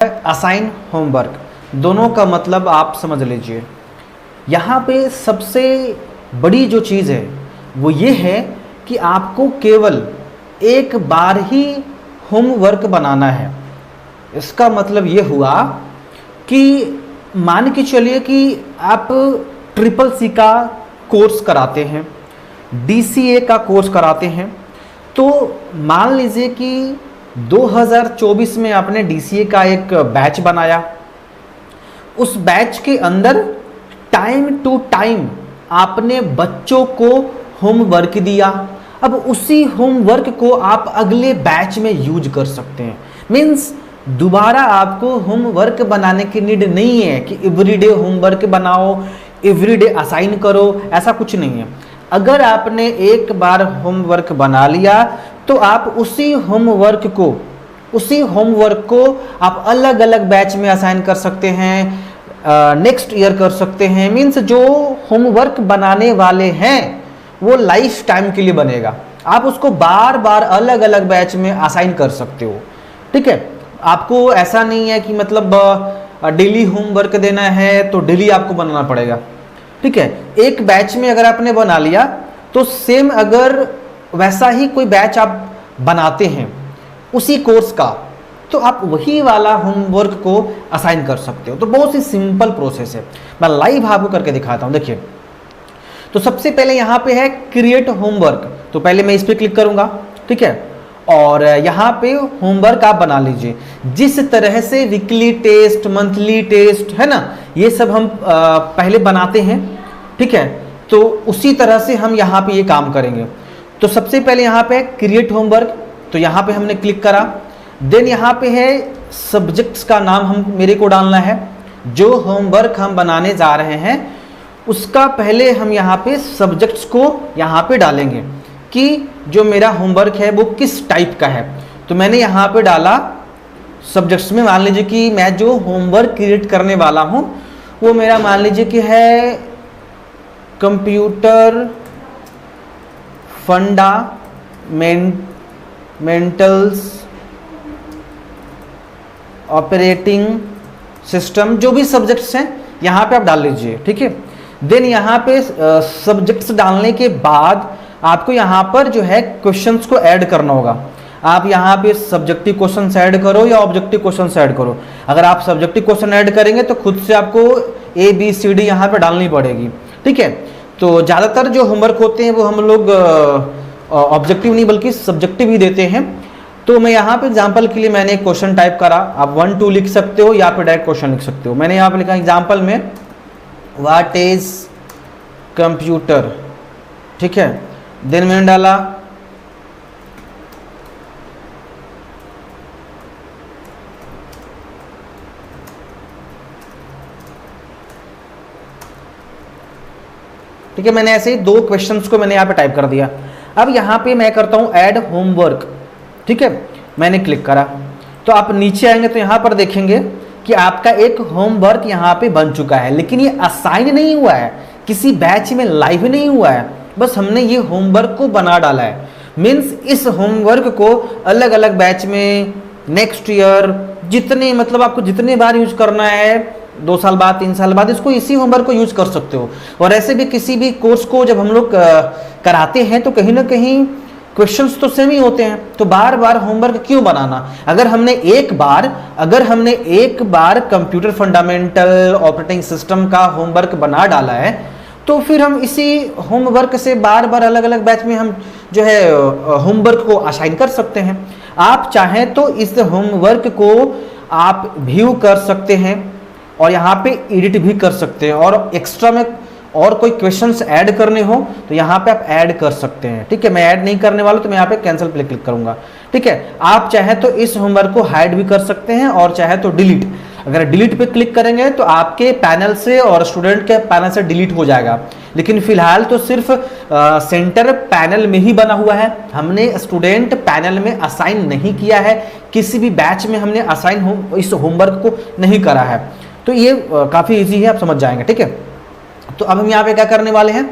Assign homework, दोनों का मतलब आप समझ लीजिए। यहाँ पे सबसे बड़ी जो चीज़ है वो ये है कि आपको केवल एक बार ही होमवर्क बनाना है। इसका मतलब ये हुआ कि मान के चलिए कि आप ट्रिपल सी का कोर्स कराते हैं, DCA का कोर्स कराते हैं, तो मान लीजिए कि 2024 में आपने DCA का एक बैच बनाया। उस बैच के अंदर टाइम टू टाइम आपने बच्चों को होमवर्क दिया। अब उसी होमवर्क को आप अगले बैच में यूज कर सकते हैं। मीन्स दोबारा आपको होमवर्क बनाने की नीड नहीं है कि एवरीडे होमवर्क बनाओ, एवरीडे असाइन करो, ऐसा कुछ नहीं है। अगर आपने एक बार होमवर्क बना लिया तो आप उसी होमवर्क को आप अलग अलग बैच में असाइन कर सकते हैं, नेक्स्ट ईयर कर सकते हैं। मीन्स जो होमवर्क बनाने वाले हैं वो लाइफ टाइम के लिए बनेगा। आप उसको बार बार अलग अलग बैच में असाइन कर सकते हो, ठीक है। आपको ऐसा नहीं है कि मतलब डेली होमवर्क देना है तो डेली आपको बनाना पड़ेगा, ठीक है। एक बैच में अगर आपने बना लिया तो सेम अगर वैसा ही कोई बैच आप बनाते हैं उसी कोर्स का, तो आप वही वाला होमवर्क को असाइन कर सकते हो। तो बहुत ही सिंपल प्रोसेस है, मैं लाइव आपको करके दिखाता हूं। देखिए, तो सबसे पहले यहाँ पे है क्रिएट होमवर्क, तो पहले मैं इस पर क्लिक करूंगा, ठीक है। और यहाँ पे होमवर्क आप बना लीजिए। जिस तरह से वीकली टेस्ट, मंथली टेस्ट है ना, ये सब हम पहले बनाते हैं, ठीक है। तो उसी तरह से हम यहाँ पे ये काम करेंगे। तो सबसे पहले यहाँ पे क्रिएट होमवर्क, तो यहाँ पे हमने क्लिक करा। देन यहाँ पे है सब्जेक्ट्स का नाम हम मेरे को डालना है। जो होमवर्क हम बनाने जा रहे हैं उसका पहले हम यहाँ पे सब्जेक्ट्स को यहाँ पे डालेंगे कि जो मेरा होमवर्क है वो किस टाइप का है। तो मैंने यहाँ पे डाला सब्जेक्ट्स में, मान लीजिए कि मैं जो होमवर्क क्रिएट करने वाला हूँ वो मेरा मान लीजिए कि है कंप्यूटर फंडामेंटल्स ऑपरेटिंग सिस्टम, जो भी सब्जेक्ट्स हैं यहाँ पे आप डाल लीजिए, ठीक है। देन यहाँ पे सब्जेक्ट्स डालने के बाद आपको यहाँ पर जो है क्वेश्चंस को ऐड करना होगा। आप यहाँ पे सब्जेक्टिव क्वेश्चंस ऐड करो या ऑब्जेक्टिव क्वेश्चंस ऐड करो। अगर आप सब्जेक्टिव क्वेश्चन ऐड करेंगे तो खुद से आपको ABCD यहाँ पे डालनी पड़ेगी, ठीक है। तो ज़्यादातर जो होमवर्क होते हैं वो हम लोग ऑब्जेक्टिव नहीं बल्कि सब्जेक्टिव ही देते हैं। तो मैं यहाँ पे एग्जाम्पल के लिए मैंने एक क्वेश्चन टाइप करा। आप 1 2 लिख सकते हो या फिर डायरेक्ट क्वेश्चन लिख सकते हो। मैंने यहाँ पे लिखा एग्जाम्पल में व्हाट इज कंप्यूटर, ठीक है। देन मैंने डाला ठीक है। मैंने ऐसे ही 2 क्वेश्चंस को मैंने यहाँ पे टाइप कर दिया। अब यहाँ पे मैं करता हूँ ऐड होमवर्क, ठीक है। मैंने क्लिक करा तो आप नीचे आएंगे तो यहाँ पर देखेंगे कि आपका एक होमवर्क यहाँ पे बन चुका है, लेकिन ये असाइन नहीं हुआ है, किसी बैच में लाइव नहीं हुआ है, बस हमने ये होमवर्क को बना डाला है। मीन्स इस होमवर्क को अलग अलग बैच में नेक्स्ट ईयर जितने मतलब आपको जितने बार यूज करना है, 2 साल बाद 3 साल बाद इसको इसी होमवर्क को यूज कर सकते हो। और ऐसे भी किसी भी कोर्स को जब हम लोग कराते हैं तो कहीं ना कहीं क्वेश्चंस तो सेम ही होते हैं, तो बार बार होमवर्क क्यों बनाना। अगर हमने एक बार कंप्यूटर फंडामेंटल ऑपरेटिंग सिस्टम का होमवर्क बना डाला है तो फिर हम इसी होमवर्क से बार बार अलग अलग बैच में हम जो है होमवर्क को असाइन कर सकते हैं। आप चाहें तो इस होमवर्क को आप व्यू कर सकते हैं और यहाँ पे एडिट भी कर सकते हैं, और एक्स्ट्रा में और कोई क्वेश्चंस ऐड करने हो तो यहाँ पे आप ऐड कर सकते हैं, ठीक है। मैं ऐड नहीं करने वाला तो मैं यहाँ पे कैंसिल पे क्लिक करूंगा, ठीक है। आप चाहे तो इस होमवर्क को हाइड भी कर सकते हैं और चाहे तो डिलीट। अगर डिलीट पे क्लिक करेंगे तो आपके पैनल से और स्टूडेंट के पैनल से डिलीट हो जाएगा, लेकिन फिलहाल तो सिर्फ सेंटर पैनल में ही बना हुआ है। हमने स्टूडेंट पैनल में असाइन नहीं किया है, किसी भी बैच में हमने असाइन इस होमवर्क को नहीं करा है। तो ये काफ़ी ईजी है, आप समझ जाएंगे, ठीक है। तो अब हम यहाँ पे क्या करने वाले हैं,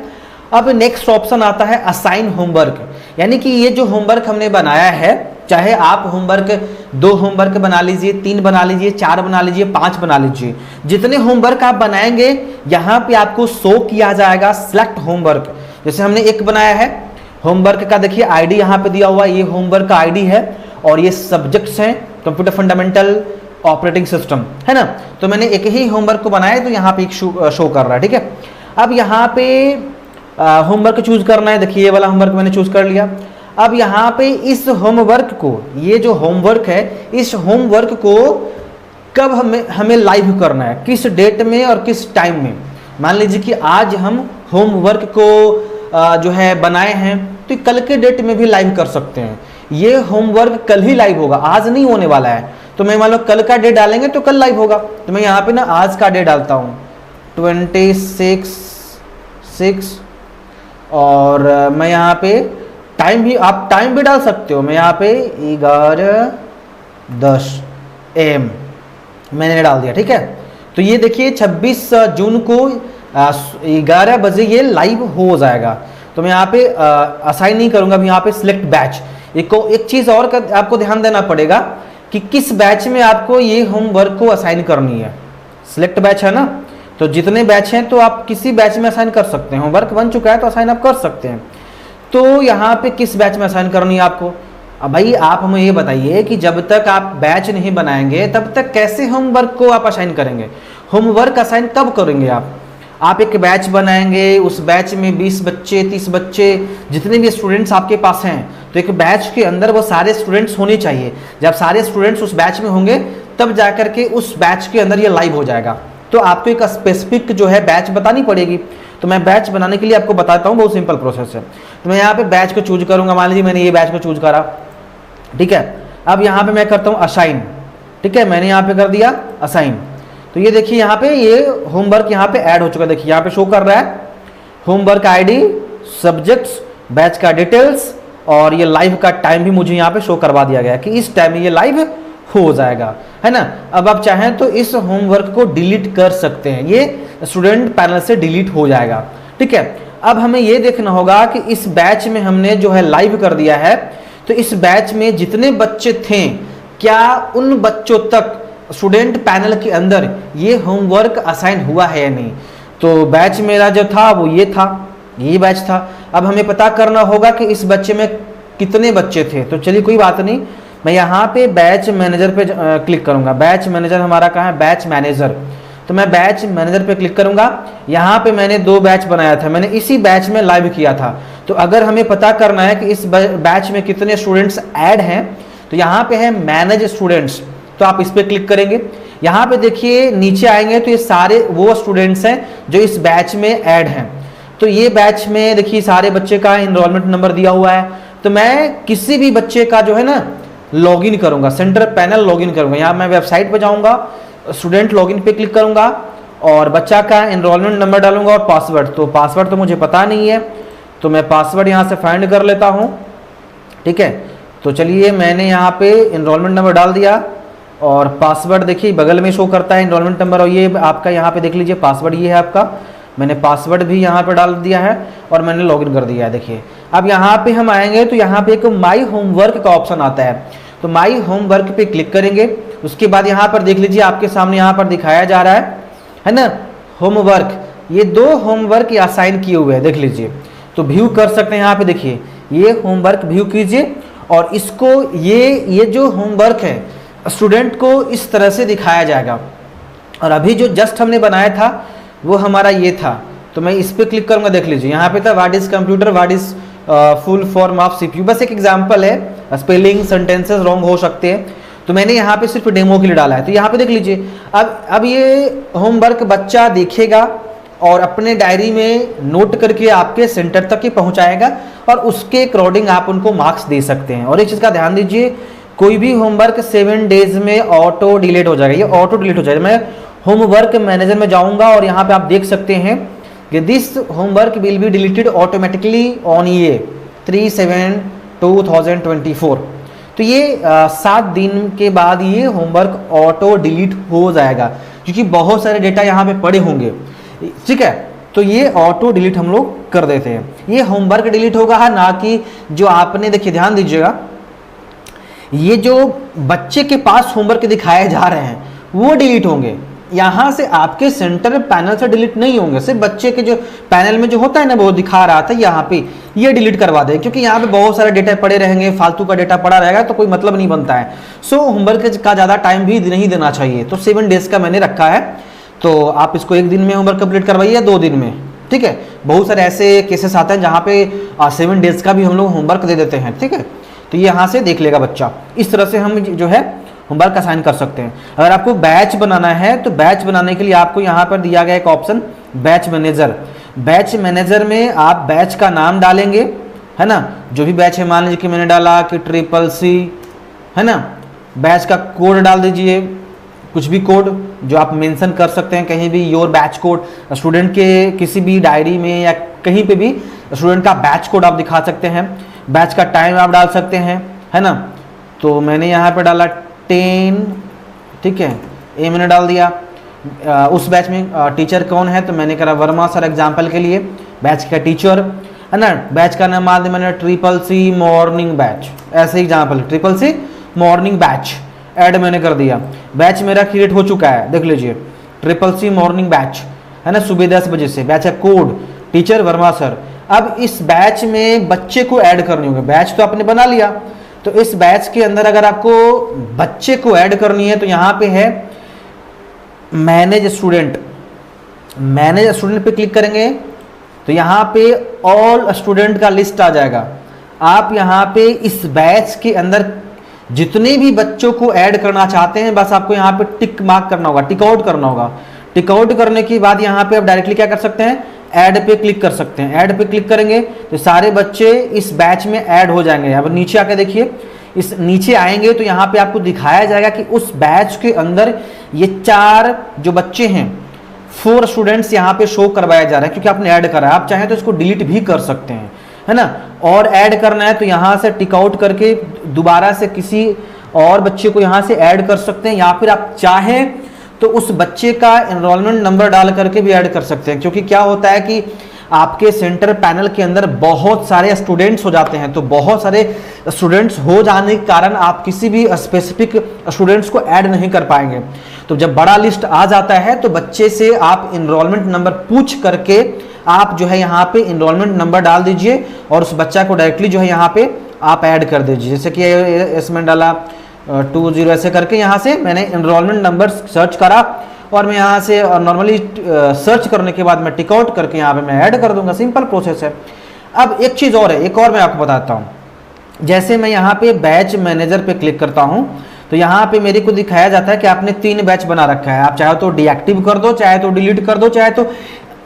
अब नेक्स्ट ऑप्शन आता है असाइन होमवर्क, यानी कि ये जो होमवर्क हमने बनाया है चाहे आप होमवर्क 2 होमवर्क बना लीजिए, 3 बना लीजिए, 4 बना लीजिए, 5 बना लीजिए, जितने होमवर्क आप बनाएंगे यहाँ पे आपको शो किया जाएगा सिलेक्ट होमवर्क। जैसे हमने एक बनाया है होमवर्क का, देखिए आईडी यहाँ पे दिया हुआ है, ये होमवर्क का आईडी है और ये सब्जेक्ट्स हैं कंप्यूटर फंडामेंटल ऑपरेटिंग सिस्टम, है ना। तो मैंने एक ही होमवर्क को बनाया तो यहाँ पे एक शो कर रहा है, ठीक है। अब यहाँ पे होमवर्क चूज करना है, देखिए ये वाला होमवर्क मैंने चूज कर लिया। अब यहाँ पे इस होमवर्क को, ये जो होमवर्क है, इस होमवर्क को कब हमें लाइव करना है, किस डेट में और किस टाइम में। मान लीजिए कि आज हम होमवर्क को जो है बनाए हैं, तो कल के डेट में भी लाइव कर सकते हैं। ये होमवर्क कल ही लाइव होगा, आज नहीं होने वाला है। तो मैं मान लो कल का डेट डालेंगे तो कल लाइव होगा, तो मैं यहाँ पे ना आज का डेट डालता हूँ 26/6 और मैं यहाँ पे टाइम भी, आप टाइम भी डाल सकते हो। मैं यहाँ पे 11:10 AM मैंने डाल दिया, ठीक है। तो ये देखिए 26 जून को 11 बजे ये लाइव हो जाएगा। तो मैं यहाँ पे असाइन नहीं करूँगा, अभी यहाँ पे सिलेक्ट बैच। एक चीज़ और आपको ध्यान देना पड़ेगा कि किस बैच में आपको ये होमवर्क को असाइन करनी है। सिलेक्ट बैच है ना, तो जितने बैच हैं तो आप किसी बैच में असाइन कर सकते हैं। होमवर्क बन चुका है तो असाइन आप कर सकते हैं। तो यहाँ पे किस बैच में असाइन करनी है आपको। अब भाई आप हमें ये बताइए कि जब तक आप बैच नहीं बनाएंगे तब तक कैसे होमवर्क को आप असाइन करेंगे। होमवर्क असाइन कब करेंगे आप एक बैच बनाएंगे, उस बैच में 20 बच्चे 30 बच्चे जितने भी स्टूडेंट्स आपके पास हैं, तो एक बैच के अंदर वो सारे स्टूडेंट्स होने चाहिए। जब सारे स्टूडेंट्स उस बैच में होंगे तब जाकर के उस बैच के अंदर ये लाइव हो जाएगा। तो आपको एक स्पेसिफिक जो है बैच बतानी पड़ेगी। तो मैं बैच बनाने के लिए आपको बताता हूँ, बहुत सिंपल प्रोसेस है। तो मैं यहाँ पे बैच को चूज करूँगा, मान लीजिए मैंने ये बैच को चूज करा, ठीक है। अब यहाँ पे मैं करता हूँ असाइन, ठीक है, मैंने यहाँ पे कर दिया असाइन। तो ये देखिए यहाँ पे ये होमवर्क यहाँ पे ऐड हो चुका है, देखिए यहाँ पे शो कर रहा है होमवर्क आईडी, सब्जेक्ट्स, बैच का डिटेल्स और ये लाइव का टाइम भी मुझे यहाँ पे शो करवा दिया गया कि इस टाइम में ये लाइव हो जाएगा, है ना। अब आप चाहें तो इस होमवर्क को डिलीट कर सकते हैं, ये स्टूडेंट पैनल से डिलीट हो जाएगा, ठीक है। अब हमें ये देखना होगा कि इस बैच में हमने जो है लाइव कर दिया है, तो इस बैच में जितने बच्चे थे क्या उन बच्चों तक स्टूडेंट पैनल के अंदर ये होमवर्क असाइन हुआ है या नहीं। तो बैच मेरा जो था वो ये था, ये बैच था। अब हमें पता करना होगा कि इस बच्चे में कितने बच्चे थे। तो चलिए कोई बात नहीं, मैं यहाँ पे बैच मैनेजर पे क्लिक करूँगा। बैच मैनेजर हमारा कहाँ है, बैच मैनेजर। तो मैं बैच मैनेजर पे क्लिक करूँगा। यहाँ पे मैंने 2 बैच बनाया था, मैंने इसी बैच में लाइव किया था। तो अगर हमें पता करना है कि इस बैच में कितने स्टूडेंट्स ऐड हैं, तो यहाँ पे है मैनेज स्टूडेंट्स, तो आप इस पर क्लिक करेंगे। यहाँ पे देखिए नीचे आएंगे तो ये सारे वो स्टूडेंट्स हैं जो इस बैच में ऐड हैं। तो ये बैच में देखिए सारे बच्चे का इनरोलमेंट नंबर दिया हुआ है। तो मैं किसी भी बच्चे का जो है ना लॉगिन करूंगा, सेंटर पैनल लॉगिन करूंगा। यहाँ मैं वेबसाइट पे जाऊंगा, स्टूडेंट लॉगिन पे क्लिक करूंगा और बच्चा का इनरोलमेंट नंबर डालूंगा और पासवर्ड। तो पासवर्ड तो मुझे पता नहीं है, तो मैं पासवर्ड यहाँ से फाइंड कर लेता हूँ, ठीक है। तो चलिए मैंने यहाँ पे इनरोलमेंट नंबर डाल दिया और पासवर्ड देखिए बगल में शो करता है इनरोलमेंट नंबर, और ये आपका यहाँ पे देख लीजिए पासवर्ड ये है आपका। मैंने पासवर्ड भी यहाँ पे डाल दिया है और मैंने लॉगिन कर दिया है, देखिए। अब यहाँ पे हम आएंगे तो यहाँ पे एक माई होमवर्क का ऑप्शन आता है, तो माई होमवर्क पे क्लिक करेंगे। उसके बाद यहाँ पर देख लीजिए आपके सामने यहाँ पर दिखाया जा रहा है ना होमवर्क, ये 2 होमवर्क असाइन किए हुए हैं, देख लीजिए। तो व्यू कर सकते हैं, यहाँ पे देखिए ये होमवर्क व्यू कीजिए और इसको ये जो होमवर्क है स्टूडेंट को इस तरह से दिखाया जाएगा। और अभी जो जस्ट हमने बनाया था वो हमारा ये था, तो मैं इस पर क्लिक करूंगा, देख लीजिए यहाँ पे था what is computer, what is full form of CPU. बस एक एग्जांपल है, स्पेलिंग सेंटेंसेस रॉन्ग हो सकते हैं, तो मैंने यहाँ पे सिर्फ डेमो के लिए डाला है। तो यहाँ पे देख लीजिए अब ये होमवर्क बच्चा देखेगा और अपने डायरी में नोट करके आपके सेंटर तक ही पहुँचाएगा और उसके अकॉर्डिंग आप उनको मार्क्स दे सकते हैं। और एक चीज़ का ध्यान दीजिए, कोई भी होमवर्क 7 डेज में ऑटो डिलीट हो जाएगा, ये ऑटो डिलीट हो जाएगा। मैं होमवर्क मैनेजर में जाऊंगा और यहाँ पे आप देख सकते हैं कि this homework will be deleted automatically on ये 3/7/2024। तो ये 7 दिन के बाद ये होमवर्क ऑटो डिलीट हो जाएगा, क्योंकि बहुत सारे डेटा यहाँ पे पड़े होंगे, ठीक है। तो ये ऑटो डिलीट हम लोग कर देते हैं, ये होमवर्क डिलीट होगा, ना कि जो आपने, देखिए ध्यान दीजिएगा, ये जो बच्चे के पास होमवर्क दिखाए जा रहे हैं वो डिलीट होंगे, यहाँ से आपके सेंटर पैनल से डिलीट नहीं होंगे। सिर्फ बच्चे के जो पैनल में जो होता है ना वो दिखा रहा था यहाँ पे, ये डिलीट करवा दें, क्योंकि यहाँ पे बहुत सारे डेटा पड़े रहेंगे, फालतू का डेटा पड़ा रहेगा तो कोई मतलब नहीं बनता है। सो होमवर्क का ज़्यादा टाइम भी नहीं देना चाहिए। तो 7 डेज का मैंने रखा है, तो आप इसको 1 दिन में होमवर्क कंप्लीट करवाइए या 2 दिन में, ठीक है। बहुत सारे ऐसे केसेस आते हैं जहाँ पे 7 डेज का भी हम लोग होमवर्क दे देते हैं, ठीक है। तो ये यहाँ से देख लेगा बच्चा। इस तरह से हम जो है होमवर्क असाइन कर सकते हैं। अगर आपको बैच बनाना है तो बैच बनाने के लिए आपको यहाँ पर दिया गया एक option batch manager. Batch manager में आप बैच का नाम डालेंगे, है ना, जो भी बैच है, मान लीजिए कि मैंने डाला कि CCC, है ना। बैच का कोड डाल दीजिए, कुछ भी कोड जो आप मेंशन कर सकते हैं कहीं भी, योर बैच कोड, स्टूडेंट के किसी भी डायरी में या कहीं पे भी स्टूडेंट का बैच कोड आप दिखा सकते हैं। बैच का टाइम आप डाल सकते हैं, है ना। तो मैंने यहाँ पे डाला 10, ठीक है, ये मैंने डाल दिया। उस बैच में टीचर कौन है, तो मैंने करा वर्मा सर एग्जाम्पल के लिए, बैच का टीचर, है ना। बैच का नाम मान मैंने CCC मॉर्निंग बैच, ऐसे example CCC morning batch add मैंने कर दिया। बैच मेरा क्रिएट हो चुका है, देख लीजिए, CCC मॉर्निंग बैच, है ना, सुबह 10 बजे से। बैच का कोड टीचर वर्मा सर। अब इस बैच में बच्चे को ऐड करनी होगी। बैच तो आपने बना लिया, तो इस बैच के अंदर अगर आपको बच्चे को ऐड करनी है तो यहाँ पे है मैनेज स्टूडेंट। मैनेज स्टूडेंट पे क्लिक करेंगे तो यहाँ पे ऑल स्टूडेंट का लिस्ट आ जाएगा। आप यहाँ पे इस बैच के अंदर जितने भी बच्चों को ऐड करना चाहते हैं बस आपको यहाँ पे टिक मार्क करना होगा, टिक आउट करना होगा। टिक आउट करने के बाद यहाँ पे आप डायरेक्टली क्या कर सकते हैं, ऐड पे क्लिक कर सकते हैं। ऐड पे क्लिक करेंगे तो सारे बच्चे इस बैच में ऐड हो जाएंगे। अब नीचे आके देखिए, इस नीचे आएंगे तो यहाँ पे आपको दिखाया जाएगा कि उस बैच के अंदर ये 4 जो बच्चे हैं, 4 स्टूडेंट्स यहाँ पे शो करवाया जा रहा है क्योंकि आपने ऐड करा है। आप चाहें तो इसको डिलीट भी कर सकते हैं, है ना। और ऐड करना है तो यहाँ से टिक आउट करके दोबारा से किसी और बच्चे को यहाँ से ऐड कर सकते हैं, या फिर आप चाहें तो उस बच्चे का एनरोलमेंट नंबर डाल करके भी ऐड कर सकते हैं। क्योंकि क्या होता है कि आपके सेंटर पैनल के अंदर बहुत सारे स्टूडेंट्स हो जाते हैं, तो बहुत सारे स्टूडेंट्स हो जाने के कारण आप किसी भी स्पेसिफिक स्टूडेंट्स को ऐड नहीं कर पाएंगे। तो जब बड़ा लिस्ट आ जाता है तो बच्चे से आप एनरोलमेंट नंबर पूछ करके आप जो है यहाँ पे एनरोलमेंट नंबर डाल दीजिए और उस बच्चा को डायरेक्टली जो है यहाँ पे आप ऐड कर दीजिए। जैसे कि इसमें डाला 20 ऐसे करके यहाँ से मैंने एनरोलमेंट नंबर सर्च करा और मैं यहाँ से नॉर्मली सर्च करने के बाद मैं टिक आउट करके यहाँ पे मैं ऐड कर दूंगा। सिंपल प्रोसेस है। अब एक चीज़ और है, एक और मैं आपको बताता हूँ। जैसे मैं यहाँ पे बैच मैनेजर पे क्लिक करता हूँ तो यहाँ पे मेरे को दिखाया जाता है कि आपने 3 बैच बना रखा है। आप चाहे तो डीएक्टिव कर दो, चाहे तो डिलीट कर दो, चाहे तो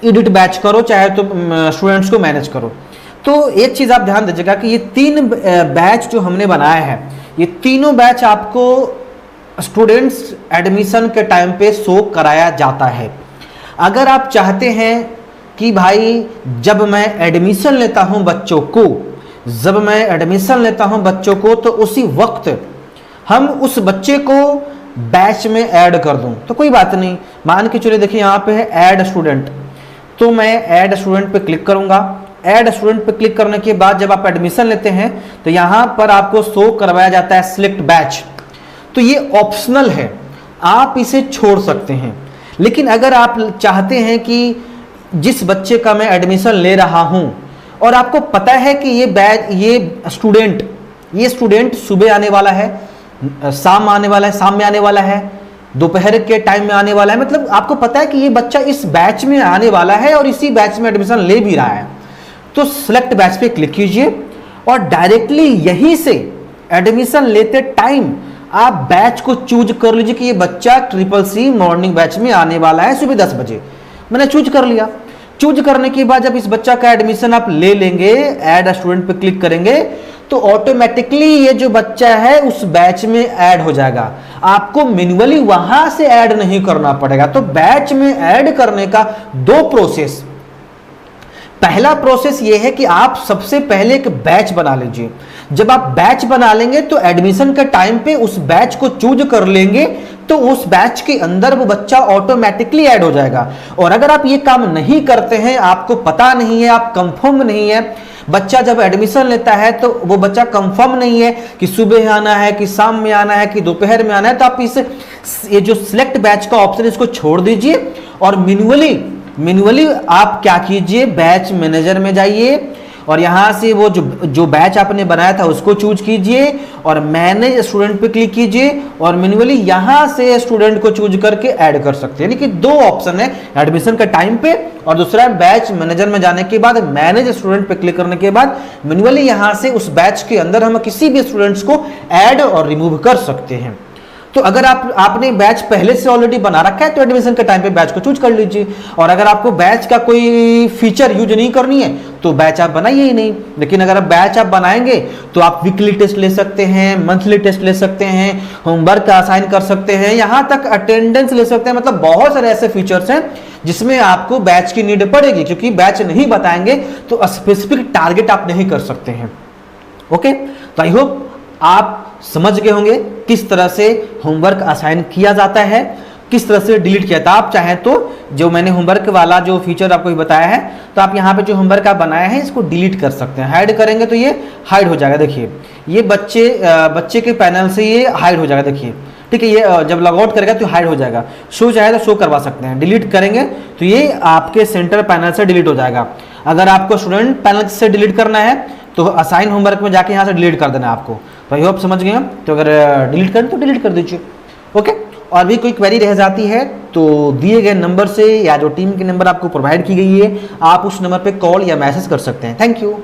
एडिट बैच करो, चाहे तो स्टूडेंट्स को मैनेज करो। तो एक चीज़ आप ध्यान दीजिएगा कि ये 3 बैच जो हमने बनाया है, ये तीनों बैच आपको स्टूडेंट्स एडमिशन के टाइम पे शो कराया जाता है। अगर आप चाहते हैं कि भाई जब मैं एडमिशन लेता हूं बच्चों को, तो उसी वक्त हम उस बच्चे को बैच में ऐड कर दूं, तो कोई बात नहीं। मान के चलिए, देखिए यहाँ पे है ऐड स्टूडेंट, तो मैं ऐड स्टूडेंट पे क्लिक करूंगा। ऐड स्टूडेंट पे क्लिक करने के बाद जब आप एडमिशन लेते हैं तो यहाँ पर आपको शो करवाया जाता है सिलेक्ट बैच। तो ये ऑप्शनल है, आप इसे छोड़ सकते हैं। लेकिन अगर आप चाहते हैं कि जिस बच्चे का मैं एडमिशन ले रहा हूं और आपको पता है कि ये स्टूडेंट सुबह आने वाला है, शाम में आने वाला है, दोपहर के टाइम में आने वाला है, मतलब आपको पता है कि ये बच्चा इस बैच में आने वाला है और इसी बैच में एडमिशन ले भी रहा है, तो सिलेक्ट बैच पे क्लिक कीजिए और डायरेक्टली यहीं से एडमिशन लेते टाइम आप बैच को चूज कर लीजिए कि ये बच्चा CCC मॉर्निंग बैच में आने वाला है सुबह 10 बजे। मैंने चूज कर लिया। चूज करने के बाद जब इस बच्चा का एडमिशन आप ले लेंगे, ऐड स्टूडेंट पे क्लिक करेंगे तो ऑटोमेटिकली ये जो बच्चा है उस बैच में ऐड हो जाएगा। आपको मैन्युअली वहां से ऐड नहीं करना पड़ेगा। तो बैच में ऐड करने का 2 प्रोसेस। पहला प्रोसेस ये है कि आप सबसे पहले एक बैच बना लीजिए। जब आप बैच बना लेंगे तो एडमिशन के टाइम पे उस बैच को चूज कर लेंगे तो उस बैच के अंदर वो बच्चा ऑटोमेटिकली ऐड हो जाएगा। और अगर आप ये काम नहीं करते हैं, आपको पता नहीं है, आप कंफर्म नहीं है, बच्चा जब एडमिशन लेता है तो वो बच्चा कंफर्म नहीं है कि सुबह आना है कि शाम में आना है कि दोपहर में आना है, तो आप ये जो सिलेक्ट बैच का ऑप्शन इसको छोड़ दीजिए और मैन्युअली आप क्या कीजिए, बैच मैनेजर में जाइए और यहां से वो जो बैच आपने बनाया था उसको चूज कीजिए और मैनेज स्टूडेंट पे क्लिक कीजिए और मैन्युअली यहां से स्टूडेंट को चूज करके ऐड कर सकते हैं। यानी कि दो ऑप्शन है, एडमिशन का टाइम पे और दूसरा बैच मैनेजर में जाने के बाद मैनेज स्टूडेंट पे क्लिक करने के बाद मैन्युअली यहां से उस बैच के अंदर हम किसी भी स्टूडेंट्स को ऐड और रिमूव कर सकते हैं। तो अगर आपने बैच पहले से ऑलरेडी बना रखा है तो एडमिशन के टाइम पे बैच को चूज कर लीजिए, और अगर आपको बैच का कोई फीचर यूज नहीं करनी है तो बैच आप बनाइए ही नहीं। लेकिन अगर आप बैच आप बनाएंगे तो आप वीकली टेस्ट ले सकते हैं, मंथली टेस्ट ले सकते हैं, होमवर्क असाइन कर सकते हैं, यहां तक अटेंडेंस ले सकते हैं। मतलब बहुत सारे ऐसे फीचर्स हैं जिसमें आपको बैच की नीड पड़ेगी, क्योंकि बैच नहीं बताएंगे तो स्पेसिफिक टारगेट आप नहीं कर सकते हैं। ओके, तो आई होप आप समझ गए होंगे किस तरह से होमवर्क असाइन किया जाता है, किस तरह से डिलीट किया था। आप चाहें तो जो मैंने होमवर्क वाला जो फीचर आपको बताया है, तो आप यहाँ पे जो होमवर्क आप बनाया है इसको डिलीट कर सकते हैं। हाइड करेंगे तो ये हाइड हो जाएगा। देखिए ये बच्चे के पैनल से ये हाइड हो जाएगा। देखिए ठीक है, ये जब लॉग आउट करेगा तो हाइड हो जाएगा। शो चाहे तो शो करवा सकते हैं। डिलीट करेंगे तो ये आपके सेंटर पैनल से डिलीट हो जाएगा। अगर आपको स्टूडेंट पैनल से डिलीट करना है तो असाइन होमवर्क में जाके यहाँ से डिलीट कर देना है आपको। तो आई होप समझ गए हम। तो अगर डिलीट करें तो डिलीट कर दीजिए। ओके, और भी कोई क्वेरी रह जाती है तो दिए गए नंबर से या जो टीम के नंबर आपको प्रोवाइड की गई है आप उस नंबर पे कॉल या मैसेज कर सकते हैं। Thank you.